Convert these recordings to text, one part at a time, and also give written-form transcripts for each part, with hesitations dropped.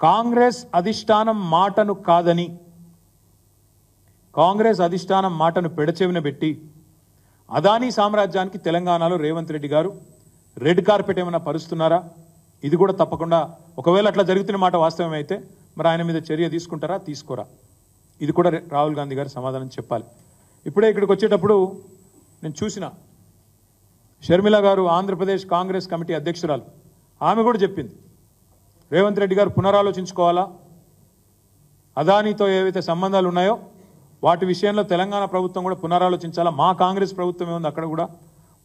కాంగ్రెస్ అధిష్టానం మాటను కాదని, కాంగ్రెస్ అధిష్టానం మాటను పెడచెవిన పెట్టి అదానీ సామ్రాజ్యానికి తెలంగాణలో రేవంత్ రెడ్డి గారు రెడ్ కార్పెట్ ఏమైనా పరుస్తున్నారా? ఇది కూడా తప్పకుండా, ఒకవేళ అట్లా జరుగుతున్న మాట వాస్తవమైతే మరి ఆయన మీద చర్య తీసుకుంటారా, తీసుకోరా? ఇది కూడా రాహుల్ గాంధీ గారు సమాధానం చెప్పాలి. ఇప్పుడే ఇక్కడికి వచ్చేటప్పుడు నేను చూసిన షర్మిల గారు, ఆంధ్రప్రదేశ్ కాంగ్రెస్ కమిటీ అధ్యక్షురాలు, ఆమె కూడా చెప్పింది రేవంత్ రెడ్డి గారు పునరాలోచించుకోవాలా, అదానీతో ఏవైతే సంబంధాలు ఉన్నాయో వాటి విషయంలో తెలంగాణ ప్రభుత్వం కూడా పునరాలోచించాలా, మా కాంగ్రెస్ ప్రభుత్వం ఏముంది అక్కడ కూడా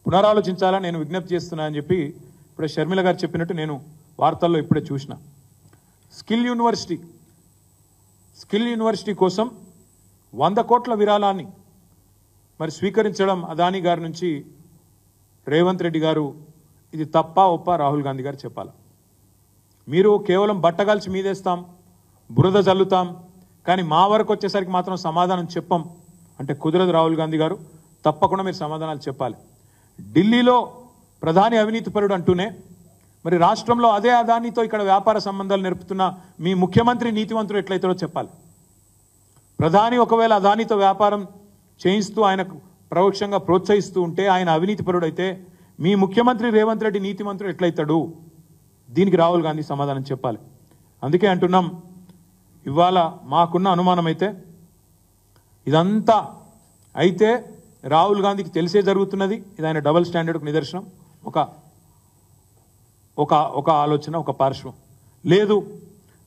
పునరాలోచించాలా నేను విజ్ఞప్తి చేస్తున్నా అని చెప్పి ఇప్పుడే షర్మిల గారు చెప్పినట్టు నేను వార్తల్లో ఇప్పుడే చూసిన. స్కిల్ యూనివర్సిటీ కోసం 100 కోట్ల విరాళాన్ని మరి స్వీకరించడం అదానీ గారి నుంచి రేవంత్ రెడ్డి గారు, ఇది తప్పా ఒప్పా రాహుల్ గాంధీ గారు చెప్పాలి. మీరు కేవలం బట్టగాల్చి మీదేస్తాం, బురద జల్లుతాం, కానీ మా వరకు వచ్చేసరికి మాత్రం సమాధానం చెప్పం అంటే కుదరదు. రాహుల్ గాంధీ గారు తప్పకుండా మీరు సమాధానాలు చెప్పాలి. ఢిల్లీలో ప్రధాని అవినీతిపరుడు అంటూనే మరి రాష్ట్రంలో అదే అదానీతో ఇక్కడ వ్యాపార సంబంధాలు నేర్పుతున్న మీ ముఖ్యమంత్రి నీతివంతుడు ఎట్లయితాడో చెప్పాలి. ప్రధాని ఒకవేళ అదానీతో వ్యాపారం చేయిస్తూ ఆయనకు పరోక్షంగా ప్రోత్సహిస్తూ ఉంటే, ఆయన అవినీతిపరుడు అయితే మీ ముఖ్యమంత్రి రేవంత్ రెడ్డి నీతిమంతుడు ఎట్లయితాడు? దీనికి రాహుల్ గాంధీ సమాధానం చెప్పాలి. అందుకే అంటున్నాం, ఇవాళ మాకున్న అనుమానం అయితే ఇదంతా అయితే రాహుల్ గాంధీకి తెలిసే జరుగుతున్నది. ఇది ఆయన డబుల్ స్టాండర్డ్కు నిదర్శనం. ఒక ఆలోచన, ఒక పార్శ్వం. లేదు,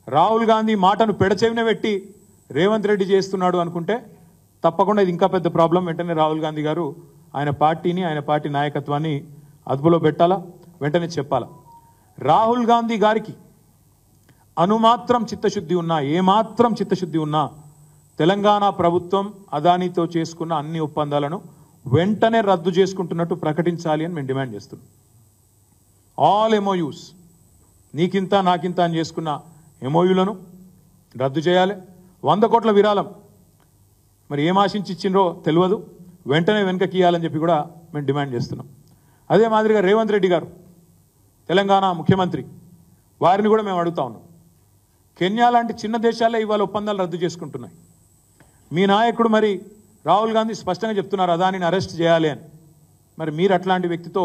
రాహుల్ గాంధీ మాటను పెడచెవిన పెట్టి రేవంత్ రెడ్డి చేస్తున్నాడు అనుకుంటే తప్పకుండా ఇది ఇంకా పెద్ద ప్రాబ్లం. వెంటనే రాహుల్ గాంధీ గారు ఆయన పార్టీని, ఆయన పార్టీ నాయకత్వాన్ని అదుపులో పెట్టాలా, వెంటనే చెప్పాలా. రాహుల్ గాంధీ గారికి అనుమాత్రం చిత్తశుద్ధి ఉన్నా, ఏమాత్రం చిత్తశుద్ధి ఉన్నా తెలంగాణ ప్రభుత్వం అదానీతో చేసుకున్న అన్ని ఒప్పందాలను వెంటనే రద్దు చేసుకుంటున్నట్టు ప్రకటించాలి అని మేము డిమాండ్ చేస్తున్నాం. ఆల్ ఎంఓయూస్, నీకింత నాకింత అని చేసుకున్న ఎంఓయూలను రద్దు చేయాలి. 100 కోట్ల విరాళం మరి ఏం ఆశించి ఇచ్చిండ్రో తెలియదు, వెంటనే వెనకకి ఇవ్వాలని చెప్పి కూడా మేము డిమాండ్ చేస్తున్నాం. అదే మాదిరిగా రేవంత్ రెడ్డి గారు తెలంగాణ ముఖ్యమంత్రి, వారిని కూడా మేము అడుగుతా ఉన్నాం. కెన్యా లాంటి చిన్న దేశాలే ఇవాళ ఒప్పందాలు రద్దు చేసుకుంటున్నాయి. మీ నాయకుడు మరి రాహుల్ గాంధీ స్పష్టంగా చెప్తున్నారు అదానిని అరెస్ట్ చేయాలి అని. మరి మీరు అట్లాంటి వ్యక్తితో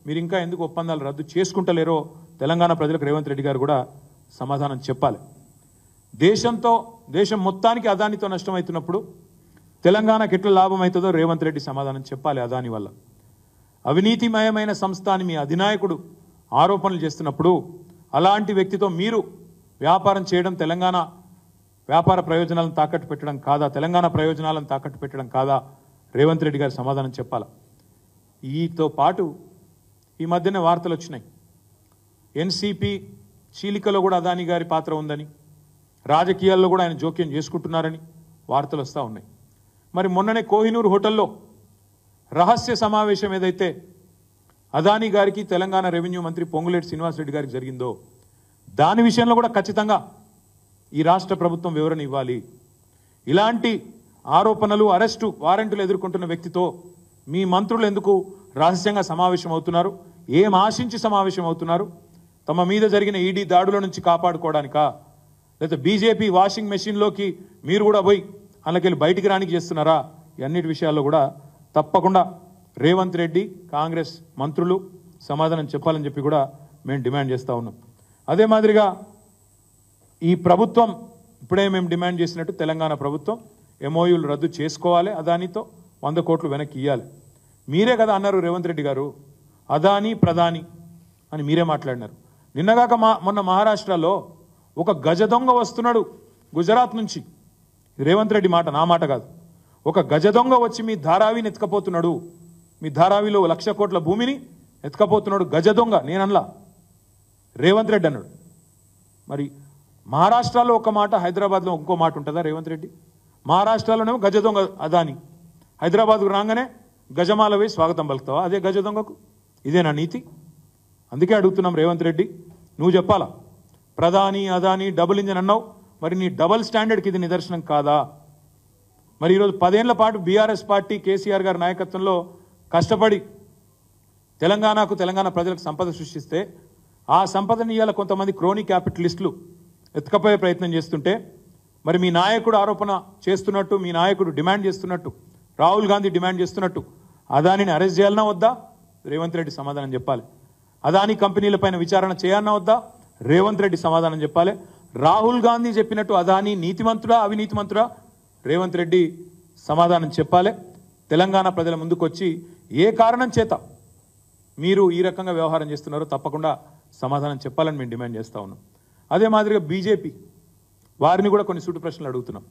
మీరు ఇంకా ఎందుకు ఒప్పందాలు రద్దు చేసుకుంటలేరో తెలంగాణ ప్రజలకు రేవంత్ రెడ్డి గారు కూడా సమాధానం చెప్పాలి. దేశం మొత్తానికి అదానితో నష్టమవుతున్నప్పుడు తెలంగాణకి ఎట్లా లాభం అవుతుందో రేవంత్ రెడ్డి సమాధానం చెప్పాలి. అదాని వల్ల అవినీతిమయమైన సంస్థ అని మీ అధినాయకుడు ఆరోపణలు చేస్తున్నప్పుడు అలాంటి వ్యక్తితో మీరు వ్యాపారం చేయడం తెలంగాణ వ్యాపార ప్రయోజనాలను తాకట్టు పెట్టడం కాదా? తెలంగాణ ప్రయోజనాలను తాకట్టు పెట్టడం కాదా? రేవంత్ రెడ్డి గారు సమాధానం చెప్పాలి. ఈతో పాటు ఈ మధ్యనే వార్తలు వచ్చినాయి, ఎన్సీపీ చీలికలో కూడా అదానీ గారి పాత్ర ఉందని, రాజకీయాల్లో కూడా ఆయన జోక్యం చేసుకుంటున్నారని వార్తలు వస్తూ ఉన్నాయి. మరి మొన్ననే కోహినూర్ హోటల్లో రహస్య సమావేశం ఏదైతే అదానీ గారికి తెలంగాణ రెవెన్యూ మంత్రి పొంగులేటి శ్రీనివాసరెడ్డి గారికి జరిగిందో దాని విషయంలో కూడా ఖచ్చితంగా ఈ రాష్ట్ర ప్రభుత్వం వివరణ ఇవ్వాలి. ఇలాంటి ఆరోపణలు, అరెస్టు వారెంట్లు ఎదుర్కొంటున్న వ్యక్తితో మీ మంత్రులు ఎందుకు రహస్యంగా సమావేశం అవుతున్నారు? ఏం ఆశించి సమావేశం అవుతున్నారు? తమ మీద జరిగిన ఈడీ దాడుల నుంచి కాపాడుకోవడానికా, లేదా బీజేపీ వాషింగ్ మెషిన్లోకి మీరు కూడా పోయి అందులోకెళ్ళి బయటికి రానికి చేస్తున్నారా? అన్నిటి విషయాల్లో కూడా తప్పకుండా రేవంత్ రెడ్డి, కాంగ్రెస్ మంత్రులు సమాధానం చెప్పాలని చెప్పి కూడా మేము డిమాండ్ చేస్తూ ఉన్నాం. అదే మాదిరిగా ఈ ప్రభుత్వం ఇప్పుడే మేము డిమాండ్ చేసినట్టు తెలంగాణ ప్రభుత్వం ఎంఓయూలు రద్దు చేసుకోవాలి, అదానీతో 100 కోట్లు వెనక్కి ఇవ్వాలి. మీరే కదా అన్నారు రేవంత్ రెడ్డి గారు, అదానీ ప్రధాని అని మీరే మాట్లాడినారు. నిన్నగాక మొన్న మహారాష్ట్రలో ఒక గజ దొంగ వస్తున్నాడు గుజరాత్ నుంచి. రేవంత్ రెడ్డి మాట, నా మాట కాదు. ఒక గజ దొంగ వచ్చి మీ ధారావిని ఎత్తుకపోతున్నాడు, మీ ధారావిలో 1,00,000 కోట్ల భూమిని ఎత్తుకపోతున్నాడు గజ దొంగ. నేనల్లా, రేవంత్ రెడ్డి అన్నాడు. మరి మహారాష్ట్రలో ఒక మాట, హైదరాబాద్లో ఇంకో మాట ఉంటుందా రేవంత్ రెడ్డి? మహారాష్ట్రలోనేమో గజ దొంగ అదాని, హైదరాబాద్కు రాగానే గజమాల వేసి స్వాగతం పలుకుతావా అదే గజ దొంగకు? ఇదేనా నీతి? అందుకే అడుగుతున్నాం రేవంత్ రెడ్డి, నువ్వు చెప్పాలా. ప్రధాని అదాని డబుల్ ఇంజన్ అన్నావు, మరి నీ డబుల్ స్టాండర్డ్కి ఇది నిదర్శనం కాదా? మరి ఈరోజు 10 ఏళ్ల పాటు బీఆర్ఎస్ పార్టీ కేసీఆర్ గారి నాయకత్వంలో కష్టపడి తెలంగాణ ప్రజలకు సంపద సృష్టిస్తే ఆ సంపదని ఇవాళ కొంతమంది క్రోనీ క్యాపిటలిస్టులు ఎత్తుకపోయే ప్రయత్నం చేస్తుంటే మరి మీ నాయకుడు ఆరోపణ చేస్తున్నట్టు, మీ నాయకుడు డిమాండ్ చేస్తున్నట్టు, రాహుల్ గాంధీ డిమాండ్ చేస్తున్నట్టు అదానిని అరెస్ట్ చేయాలన్నా వద్దా? రేవంత్ రెడ్డి సమాధానం చెప్పాలి. అదాని కంపెనీలపైన విచారణ చేయాలన్నా వద్దా? రేవంత్ రెడ్డి సమాధానం చెప్పాలి. రాహుల్ గాంధీ చెప్పినట్టు అదాని నీతిమంతుడా అవినీతిమంతుడా? రేవంత్ రెడ్డి సమాధానం చెప్పాలి. తెలంగాణ ప్రజల ముందుకొచ్చి ఏ కారణం చేత మీరు ఈ రకంగా వ్యవహారం చేస్తున్నారో తప్పకుండా సమాధానం చెప్పాలని మేము డిమాండ్ చేస్తా ఉన్నాం. అదే మాదిరిగా బీజేపీ వారిని కూడా కొన్ని సూటి ప్రశ్నలు అడుగుతున్నాం.